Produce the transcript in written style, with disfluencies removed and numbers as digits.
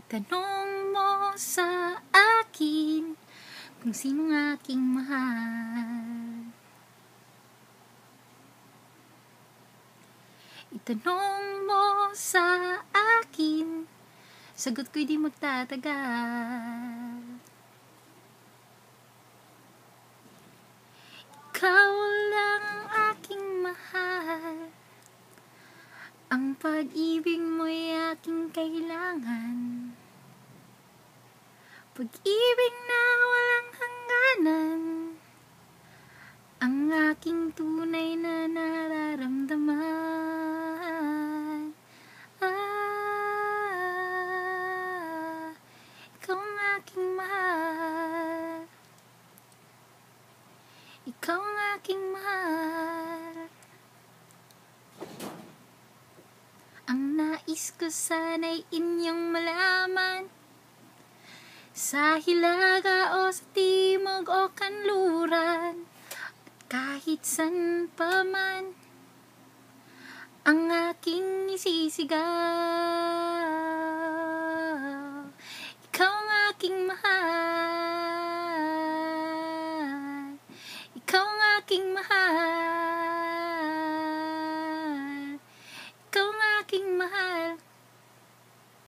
Itanong mo sa akin kung sinong aking mahal. Itanong mo sa akin, sagot ko'y di magtatagal. Ikaw lang ang aking mahal, ang pag-ibig mo'y aking kailangan. Pag-ibig na walang hangganan, ang aking tunay na nararamdaman. Ikaw ang aking mahal, ikaw ang aking mahal. Ang nais ko sana'y inyong malaman, sa hilaga o sa timog o kanluran, kahit san pa man, ang aking isisigaw. Ikaw ang aking mahal, ikaw ang aking mahal.